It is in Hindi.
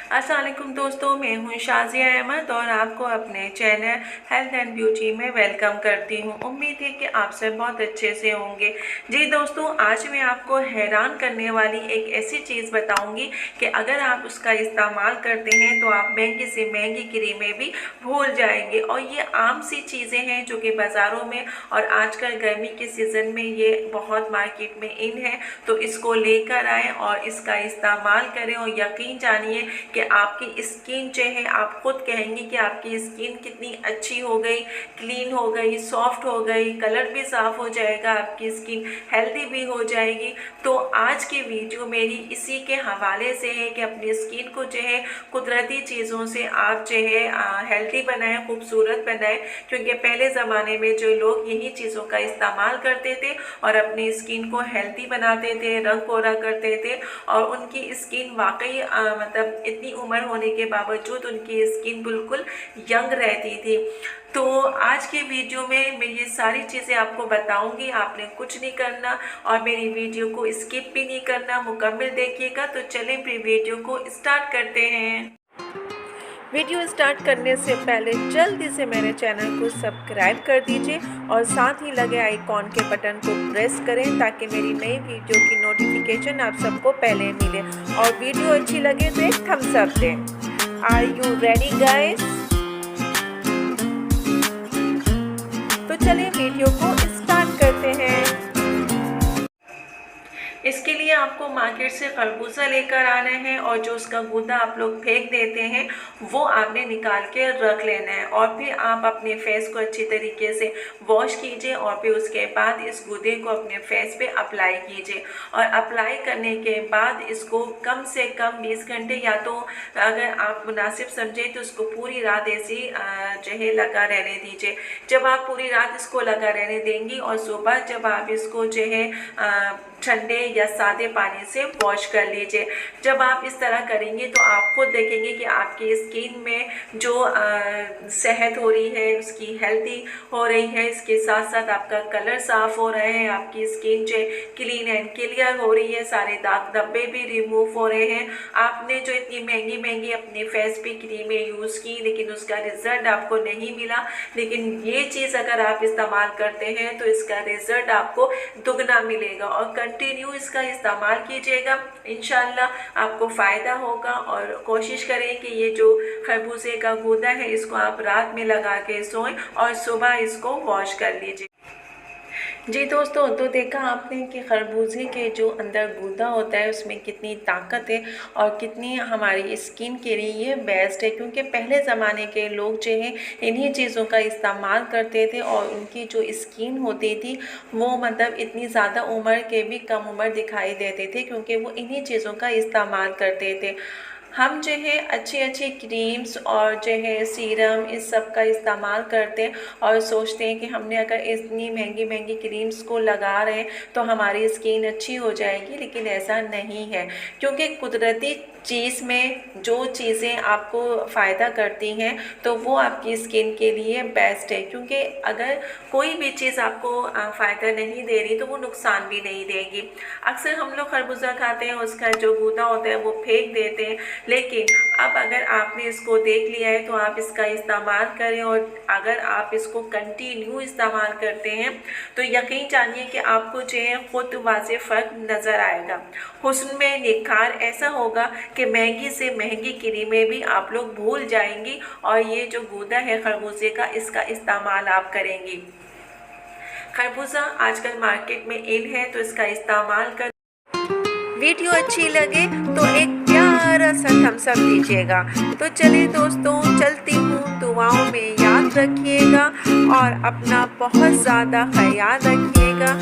अस्सलाम वालेकुम दोस्तों, मैं हूं शाज़िया अहमद और आपको अपने चैनल हेल्थ एंड ब्यूटी में वेलकम करती हूं। उम्मीद है कि आप सब बहुत अच्छे से होंगे। जी दोस्तों, आज मैं आपको हैरान करने वाली एक ऐसी चीज़ बताऊंगी कि अगर आप उसका इस्तेमाल करते हैं तो आप महंगी से महंगी क्रीमें भी भूल जाएंगे। और ये आम सी चीज़ें हैं जो कि बाज़ारों में और आजकल गर्मी के सीज़न में ये बहुत मार्केट में इन है, तो इसको लेकर आए और इसका इस्तेमाल करें और यकीन जानिए कि आपकी स्किन जो है, आप खुद कहेंगे कि आपकी स्किन कितनी अच्छी हो गई, क्लीन हो गई, सॉफ्ट हो गई, कलर भी साफ हो जाएगा, आपकी स्किन हेल्दी भी हो जाएगी। तो आज की वीडियो मेरी इसी के हवाले से है कि अपनी स्किन को जो है कुदरती चीज़ों से आप जो है हेल्दी बनाएं, खूबसूरत बनाएं। क्योंकि पहले ज़माने में जो लोग यही चीज़ों का इस्तेमाल करते थे और अपनी स्किन को हेल्दी बनाते थे, रंग गोरा करते थे और उनकी स्किन वाकई मतलब इतनी उम्र होने के बावजूद उनकी स्किन बिल्कुल यंग रहती थी। तो आज की वीडियो में मैं ये सारी चीज़ें आपको बताऊंगी, आपने कुछ नहीं करना और मेरी वीडियो को स्किप भी नहीं करना, मुकम्मल देखिएगा। तो चलें फिर वीडियो को स्टार्ट करते हैं। वीडियो स्टार्ट करने से पहले जल्दी से मेरे चैनल को सब्सक्राइब कर दीजिए और साथ ही लगे आइकॉन के बटन को प्रेस करें ताकि मेरी नई वीडियो की नोटिफिकेशन आप सबको पहले मिले। और वीडियो अच्छी लगे तो एक थम्स अप दें। Are you ready guys? तो चलिए वीडियो को स्टार्ट करते हैं। इसके लिए आपको मार्केट से खरबूजा लेकर आना है और जो उसका गूदा आप लोग फेंक देते हैं वो आपने निकाल के रख लेना है। और फिर आप अपने फेस को अच्छी तरीके से वॉश कीजिए और फिर उसके बाद इस गूदे को अपने फेस पे अप्लाई कीजिए। और अप्लाई करने के बाद इसको कम से कम 20 घंटे, या तो अगर आप मुनासिब समझें तो उसको पूरी रात ऐसी जो है लगा रहने दीजिए। जब आप पूरी रात इसको लगा रहने देंगी और सुबह जब आप इसको जो है ठंडे या सादे पानी से वॉश कर लीजिए। जब आप इस तरह करेंगे तो आप खुद देखेंगे कि आपकी स्किन में जो सेहत हो रही है उसकी हेल्दी हो रही है, इसके साथ साथ आपका कलर साफ हो रहा है, आपकी स्किन जो क्लीन एंड क्लियर हो रही है, सारे दाग धब्बे भी रिमूव हो रहे हैं। आपने जो इतनी महंगी महंगी अपने फेस पे क्रीमें यूज़ की लेकिन उसका रिजल्ट आपको नहीं मिला, लेकिन ये चीज़ अगर आप इस्तेमाल करते हैं तो इसका रिजल्ट आपको दुगना मिलेगा। और कंटिन्यू इसका इस्तेमाल कीजिएगा, इंशाल्लाह आपको फ़ायदा होगा। और कोशिश करें कि ये जो खरबूजे का गूदा है इसको आप रात में लगा के सोएं और सुबह इसको वॉश कर लीजिए। जी दोस्तों, तो देखा आपने कि खरबूजे के जो अंदर गूदा होता है उसमें कितनी ताकत है और कितनी हमारी स्किन के लिए ये बेस्ट है। क्योंकि पहले ज़माने के लोग जो हैं इन्हीं चीज़ों का इस्तेमाल करते थे और उनकी जो स्किन होती थी वो मतलब इतनी ज़्यादा उम्र के भी कम उम्र दिखाई देते थे क्योंकि वो इन्हीं चीज़ों का इस्तेमाल करते थे। हम जो है अच्छी अच्छी क्रीम्स और जो है सीरम इस सब का इस्तेमाल करते हैं और सोचते हैं कि हमने अगर इतनी महंगी महंगी क्रीम्स को लगा रहे हैं तो हमारी स्किन अच्छी हो जाएगी, लेकिन ऐसा नहीं है। क्योंकि कुदरती चीज़ में जो चीज़ें आपको फ़ायदा करती हैं तो वो आपकी स्किन के लिए बेस्ट है। क्योंकि अगर कोई भी चीज़ आपको फ़ायदा नहीं दे रही तो वो नुकसान भी नहीं देगी। अक्सर हम लोग खरबूजा खाते हैं, उसका जो गूदा होता है वो फेंक देते हैं, लेकिन अब अगर आपने इसको देख लिया है तो आप इसका इस्तेमाल करें। और अगर आप इसको कंटिन्यू इस्तेमाल करते हैं तो यकीन जानिए कि आपको जो है खुद वाज़े फ़र्क नज़र आएगा। हुस्न में निखार ऐसा होगा कि महंगी से महंगी क्रीमें भी आप लोग भूल जाएंगी और ये जो गूदा है खरबूजे का इसका इस्तेमाल आप करेंगी। खरबूजा आजकल मार्केट में इन है तो इसका इस्तेमाल कर। वीडियो अच्छी लगे तो एक प्यारा सा थम्स अप दीजिएगा। तो चलिए दोस्तों, चलती हूँ, दुआओं में याद रखिएगा और अपना बहुत ज़्यादा ख्याल रखिएगा।